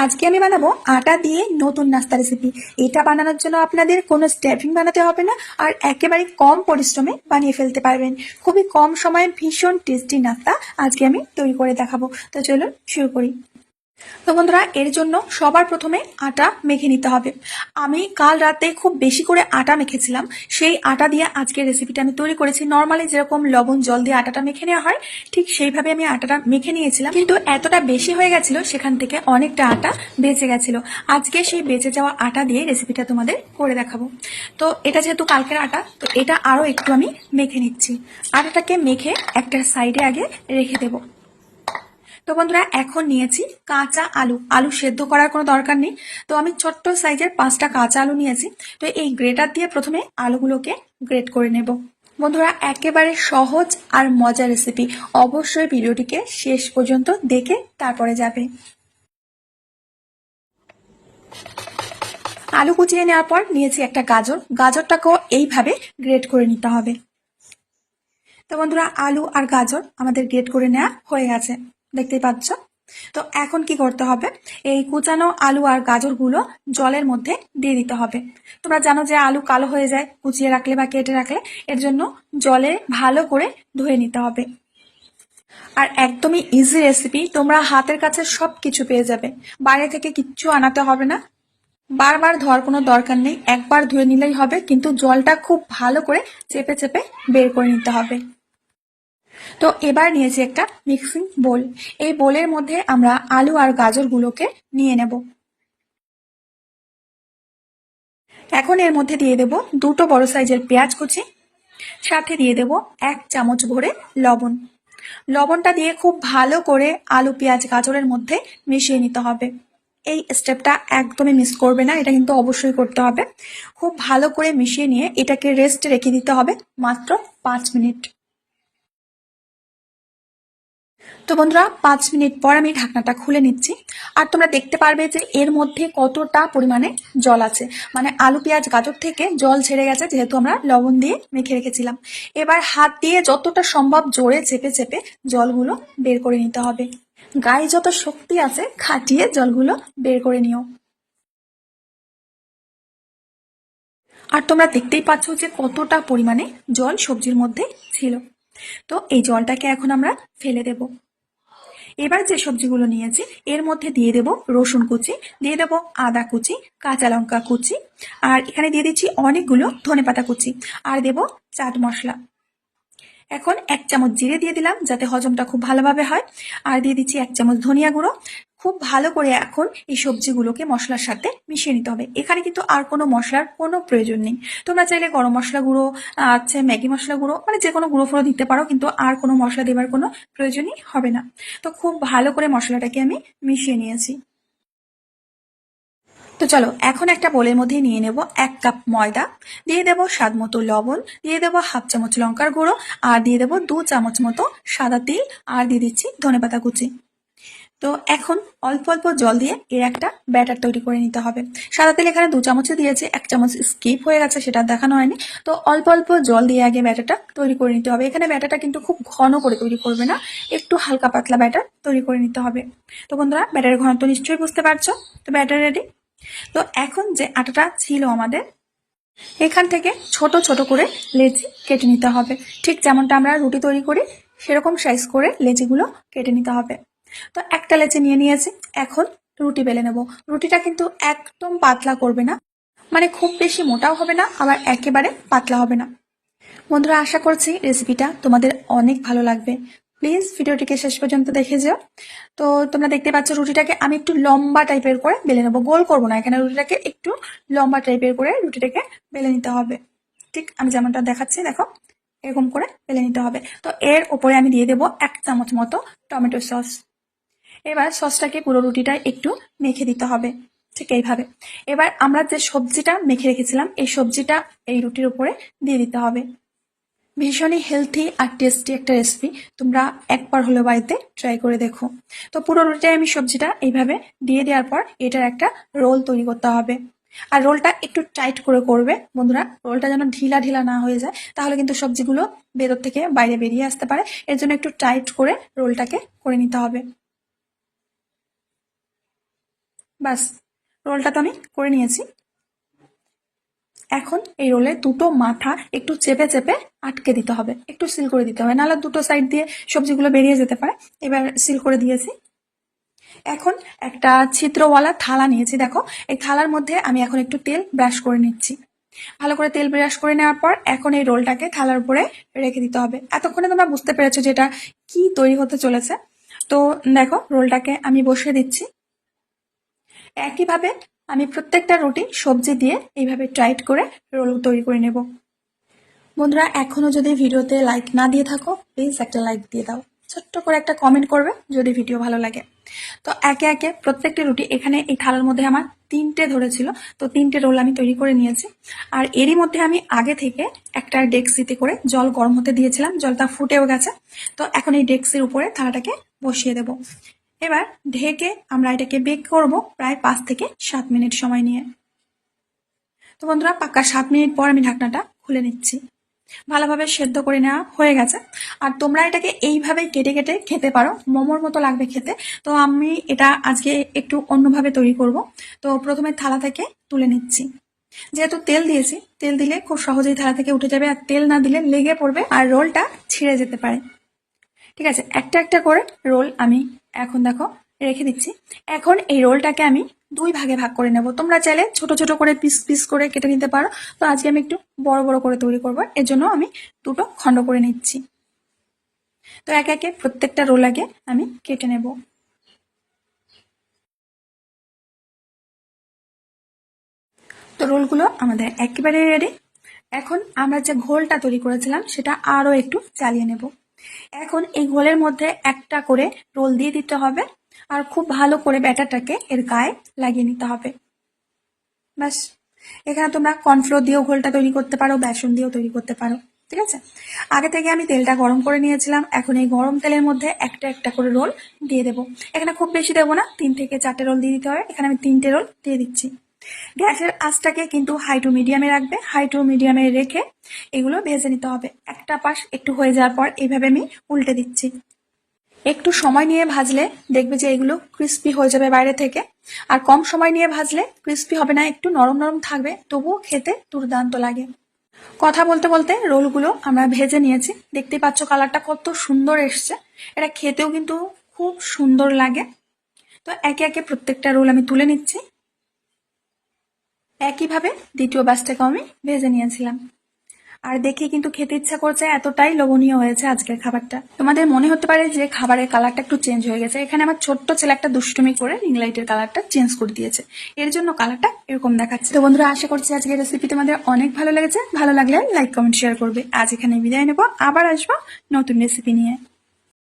আজকে আমি বানাবো আটা দিয়ে নতুন নাস্তা রেসিপি। এটা বানানোর জন্য আপনাদের কোনো স্টাফিং বানাতে হবে না, আর একেবারে কম পরিশ্রমে বানিয়ে ফেলতে পারবেন। খুবই কম সময়ে ভীষণ টেস্টি নাস্তা আজকে আমি তৈরি করে দেখাবো। তো চলুন শুরু করি। তো বন্ধুরা, এর জন্য সবার প্রথমে আটা মেখে নিতে হবে। আমি কাল রাতে খুব বেশি করে আটা মেখেছিলাম, সেই আটা দিয়ে আজকের রেসিপিটা আমি তৈরি করেছি। নর্মালি যেরকম লবণ জল দিয়ে আটাটা মেখে নেওয়া হয়, ঠিক সেইভাবে আমি আটাটা মেখে নিয়েছিলাম, কিন্তু এতটা বেশি হয়ে গেছিল সেখান থেকে অনেকটা আটা বেঁচে গেছিল। আজকে সেই বেঁচে যাওয়া আটা দিয়ে রেসিপিটা তোমাদের করে দেখাবো। তো এটা যেহেতু কালকের আটা, তো এটা আরও একটু আমি মেখে নিচ্ছি। আটাটাকে মেখে একটা সাইডে আগে রেখে দেবো। তো বন্ধুরা, এখন নিয়েছি কাঁচা আলু। আলু সেদ্ধ করার কোনো দরকার নেই, তো আমি ছোট্ট সাইজের 5টা কাঁচা আলু নিয়েছি। তো এই গ্রেটার দিয়ে প্রথমে আলুগুলোকে গ্রেট করে নেব। বন্ধুরা, একেবারে সহজ আর মজার রেসিপি, অবশ্যই ভিডিওটিকে শেষ পর্যন্ত দেখে তারপরে যাবে। আলু কুচিয়ে নেওয়ার পর নিয়েছি একটা গাজর। গাজরটাকেও এইভাবে গ্রেট করে নিতে হবে। তো বন্ধুরা, আলু আর গাজর আমাদের গ্রেট করে নেওয়া হয়ে গেছে, দেখতেই পাচ্ছ। তো এখন কি করতে হবে, এই কুচানো আলু আর গাজরগুলো জলের মধ্যে দিয়ে দিতে হবে। তোমরা জানো যে আলু কালো হয়ে যায় কুচিয়ে রাখলে বা কেটে রাখলে, এর জন্য জলে ভালো করে ধুয়ে নিতে হবে। আর একদমই ইজি রেসিপি, তোমরা হাতের কাছে সব কিছু পেয়ে যাবে, বাইরে থেকে কিচ্ছু আনাতে হবে না। বারবার ধোয়ার কোনো দরকার নেই, একবার ধুয়ে নিলেই হবে, কিন্তু জলটা খুব ভালো করে চেপে চেপে বের করে নিতে হবে। তো এবার নিয়েছি একটা মিক্সিং বোল। এই বোলের মধ্যে আমরা আলু আর গাজরগুলোকে নিয়ে নেব। এখন এর মধ্যে দিয়ে দেব 2টো বড় সাইজের পেঁয়াজ কুচি, সাথে দিয়ে দেব 1 চামচ ভরে লবণ। লবণটা দিয়ে খুব ভালো করে আলু পেঁয়াজ গাজরের মধ্যে মিশিয়ে নিতে হবে। এই স্টেপটা একদমই মিস করবে না, এটা কিন্তু অবশ্যই করতে হবে। খুব ভালো করে মিশিয়ে নিয়ে এটাকে রেস্টে রেখে দিতে হবে মাত্র 5 মিনিট। তো বন্ধুরা, 5 মিনিট পর আমি ঢাকনাটা খুলে নিচ্ছি। আর তোমরা দেখতে পারবে যে এর মধ্যে কতটা পরিমাণে জল আছে, মানে আলু পেঁয়াজ গাজর থেকে জল ছেড়ে গেছে, যেহেতু আমরা লবণ দিয়ে মেখে রেখেছিলাম। এবার হাত দিয়ে যতটা সম্ভব জোরে চেপে চেপে জলগুলো বের করে নিতে হবে। গায়ে যত শক্তি আছে খাটিয়ে জলগুলো বের করে নিও। আর তোমরা দেখতেই পাচ্ছ যে কতটা পরিমাণে জল সবজির মধ্যে ছিল। তো এই জলটাকে এখন আমরা ফেলে দেব। এবার যে সবজিগুলো নিয়েছি এর মধ্যে দিয়ে দেব রসুন কুচি, দিয়ে দেব আদা কুচি, কাঁচা লঙ্কা কুচি, আর এখানে দিয়ে দিচ্ছি অনেকগুলো ধনেপাতা কুচি, আর দেব চাট মশলা। এখন 1 চামচ জিরে দিয়ে দিলাম যাতে হজমটা খুব ভালোভাবে হয়, আর দিয়ে দিচ্ছি 1 চামচ ধনিয়া গুঁড়ো। খুব ভালো করে এখন এই সবজিগুলোকে মশলার সাথে মিশিয়ে নিতে হবে। এখানে কিন্তু আর কোনো মশলার কোনো প্রয়োজন নেই। তোমরা চাইলে গরম মশলা গুঁড়ো, আছে ম্যাগি মশলা গুঁড়ো, মানে যে কোনো গুঁড়ো ফুড়ো দিতে পারো, কিন্তু আর কোনো মশলা দেবার কোনো প্রয়োজনই হবে না। তো খুব ভালো করে মশলাটাকে আমি মিশিয়ে নিয়েছি। তো চলো এখন একটা বোলের মধ্যে নিয়ে নেব 1 কাপ ময়দা, দিয়ে দেব স্বাদ মতো লবণ, দিয়ে দেব 1/2 চামচ লঙ্কার গুঁড়ো, আর দিয়ে দেব 2 চামচ মতো সাদা তিল, আর দিয়ে দিচ্ছি ধনেপাতা কুচি। তো এখন অল্প অল্প জল দিয়ে এর একটা ব্যাটার তৈরি করে নিতে হবে। সাদা তেল এখানে 2 চামচে দিয়েছে, 1 চামচ স্কিপ হয়ে গেছে, সেটা দেখানো হয়নি। তো অল্প অল্প জল দিয়ে আগে ব্যাটারটা তৈরি করে নিতে হবে। এখানে ব্যাটারটা কিন্তু খুব ঘন করে তৈরি করবে না, একটু হালকা পাতলা ব্যাটার তৈরি করে নিতে হবে। তো বন্ধুরা, ব্যাটারের ঘনত্ব নিশ্চয়ই বুঝতে পারছো। তো ব্যাটার রেডি। তো এখন যে আটাটা ছিল আমাদের, এখান থেকে ছোট ছোট করে লেচি কেটে নিতে হবে। ঠিক যেমনটা আমরা রুটি তৈরি করি সেরকম সাইজ করে লেচিগুলো কেটে নিতে হবে। তো একটা লেচি নিয়ে নিয়েছি, এখন রুটি বেলে নেব। রুটিটা কিন্তু একদম পাতলা করবে না, মানে খুব বেশি মোটাও হবে না, আবার একেবারে পাতলা হবে না। বন্ধুরা, আশা করছি রেসিপিটা তোমাদের অনেক ভালো লাগবে। প্লিজ ভিডিওটিকে শেষ পর্যন্ত দেখে যেও। তো তোমরা দেখতে পাচ্ছ রুটিটাকে আমি একটু লম্বা টাইপের করে বেলে নেবো, গোল করবো না। এখানে রুটিটাকে একটু লম্বা টাইপের করে রুটিটাকে বেলে নিতে হবে। ঠিক আমি যেমনটা দেখাচ্ছি, দেখো এরকম করে বেলে নিতে হবে। তো এর উপরে আমি দিয়ে দেবো 1 চামচ মতো টমেটো সস। এবার সসটাকে পুরো রুটিটা একটু মেখে দিতে হবে, ঠিক এইভাবে। এবার আমরা যে সবজিটা মেখে রেখেছিলাম এই সবজিটা এই রুটির উপরে দিয়ে দিতে হবে। ভীষণই হেলথি আর টেস্টি একটা রেসিপি, তোমরা একবার হলেও বাড়িতে ট্রাই করে দেখো। তো পুরো রুটিটাই আমি সবজিটা এইভাবে দিয়ে দেওয়ার পর এটার একটা রোল তৈরি করতে হবে। আর রোলটা একটু টাইট করে করবে বন্ধুরা, রোলটা যেন ঢিলা ঢিলা না হয়ে যায়, তাহলে কিন্তু সবজিগুলো ভেতর থেকে বাইরে বেরিয়ে আসতে পারে। এর জন্য একটু টাইট করে রোলটাকে করে নিতে হবে। বাস, রোলটা তো আমি করে নিয়েছি। এখন এই রোলে দুটো মাথা একটু চেপে চেপে আটকে দিতে হবে, একটু সিল করে দিতে হবে, নাহলে দুটো সাইড দিয়ে সবজিগুলো বেরিয়ে যেতে পারে। এবার সিল করে দিয়েছি। এখন একটা ছিদ্রওয়ালা থালা নিয়েছি, দেখো এই থালার মধ্যে আমি এখন একটু তেল ব্রাশ করে নিচ্ছি। ভালো করে তেল ব্রাশ করে নেওয়ার পর এখন এই রোলটাকে থালার উপরে রেখে দিতে হবে। এতক্ষণে তোমরা বুঝতে পেরেছো যে এটা কি তৈরি হতে চলেছে। তো দেখো রোলটাকে আমি বসিয়ে দিচ্ছি। একইভাবে আমি প্রত্যেকটা রুটি সবজি দিয়ে এইভাবে টাইট করে রোল তৈরি করে নেব। বন্ধুরা, এখনো যদি ভিডিওতে লাইক না দিয়ে থাকো, প্লিজ একটা লাইক দিয়ে দাও, ছোট্ট করে একটা কমেন্ট করবে যদি ভিডিও ভালো লাগে। তো একে একে প্রত্যেকটি রুটি, এখানে এই থালার মধ্যে আমার 3টে ধরেছিল, তো 3টে রোল আমি তৈরি করে নিয়েছি। আর এরই মধ্যে আমি আগে থেকে একটা ডেক্সিতে করে জল গরম হতে দিয়েছিলাম, জলটা ফুটেও গেছে। তো এখন এই ডেক্সির উপরে থালাটাকে বসিয়ে দেব। এবার ঢেকে আমরা এটাকে বেক করব প্রায় 5 থেকে 7 মিনিট সময় নিয়ে। তো বন্ধুরা, পাক্কা 7 মিনিট পর আমি ঢাকনাটা খুলে নিচ্ছি। ভালোভাবে সেদ্ধ করে নেওয়া হয়ে গেছে। আর তোমরা এটাকে এইভাবে কেটে কেটে খেতে পারো, মোমোর মতো লাগবে খেতে। তো আমি এটা আজকে একটু অন্যভাবে তৈরি করব। তো প্রথমে থালা থেকে তুলে নিচ্ছি। যেহেতু তেল দিয়েছি, তেল দিলে খুব সহজেই থালা থেকে উঠে যাবে, আর তেল না দিলে লেগে পড়বে আর রোলটা ছিঁড়ে যেতে পারে। ঠিক আছে, একটা একটা করে রোল আমি এখন দেখো রেখে দিচ্ছি। এখন এই রোলটাকে আমি 2 ভাগে ভাগ করে নেব। তোমরা চাইলে ছোট ছোট করে পিস পিস করে কেটে নিতে পারো। তো আজকে আমি একটু বড় বড় করে তৈরি করবো, এর জন্য আমি 2টো খণ্ড করে নিচ্ছি। তো একে একে প্রত্যেকটা রোল আগে আমি কেটে নেব। তো রোলগুলো আমাদের একেবারে রেডি। এখন আমরা যে ঘোলটা তৈরি করেছিলাম সেটা আরো একটু চালিয়ে নেব। এখন এই ঘোলের মধ্যে একটা করে রোল দিয়ে দিতে হবে, আর খুব ভালো করে ব্যাটারটাকে এর গায়ে লাগিয়ে নিতে হবে। ব্যাস, এখানে তোমরা কর্নফ্লোর দিয়েও ঘোলটা তৈরি করতে পারো, বেসন দিয়েও তৈরি করতে পারো। ঠিক আছে, আগে থেকে আমি তেলটা গরম করে নিয়েছিলাম। এখন এই গরম তেলের মধ্যে একটা একটা করে রোল দিয়ে দেবো। এখানে খুব বেশি দেবো না, 3 থেকে 4টে রোল দিয়ে দিতে হবে। এখানে আমি 3টে রোল দিয়ে দিচ্ছি। গ্যাসের আঁচটাকে কিন্তু হাই টু মিডিয়ামে রাখবে। হাই টু মিডিয়ামে রেখে এগুলো ভেজে নিতে হবে। একটা পাশ একটু হয়ে যাওয়ার পর এইভাবে আমি উল্টে দিচ্ছি। একটু সময় নিয়ে ভাজলে দেখবে যে এগুলো ক্রিস্পি হয়ে যাবে বাইরে থেকে। আর কম সময় নিয়ে ভাজলে ক্রিস্পি হবে না, একটু নরম নরম থাকবে, তবুও খেতে দুর্দান্ত লাগে। কথা বলতে বলতে রোলগুলো আমরা ভেজে নিয়েছি। দেখতেই পাচ্ছ কালারটা কত সুন্দর এসছে। এটা খেতেও কিন্তু খুব সুন্দর লাগে। তো একে একে প্রত্যেকটা রোল আমি তুলে নিচ্ছি। একইভাবে দ্বিতীয় ব্যাচটাকেও আমি ভেজে নিয়েছিলাম। আর দেখে কিন্তু খেতে ইচ্ছা করছে, এতটাই লোভনীয় হয়েছে আজকের খাবারটা। তোমাদের মনে হতে পারে যে খাবারের কালারটা একটু চেঞ্জ হয়ে গেছে। এখানে আমার ছোট্ট ছেলে একটা দুষ্টুমি করে রিং লাইটের কালারটা চেঞ্জ করে দিয়েছে, এর জন্য কালারটা এরকম দেখাচ্ছে। তো বন্ধুরা, আশা করছি আজকের রেসিপি তোমাদের অনেক ভালো লেগেছে। ভালো লাগলে লাইক কমেন্ট শেয়ার করবে। আজ এখানে বিদায় নেবো, আবার আসবো নতুন রেসিপি নিয়ে।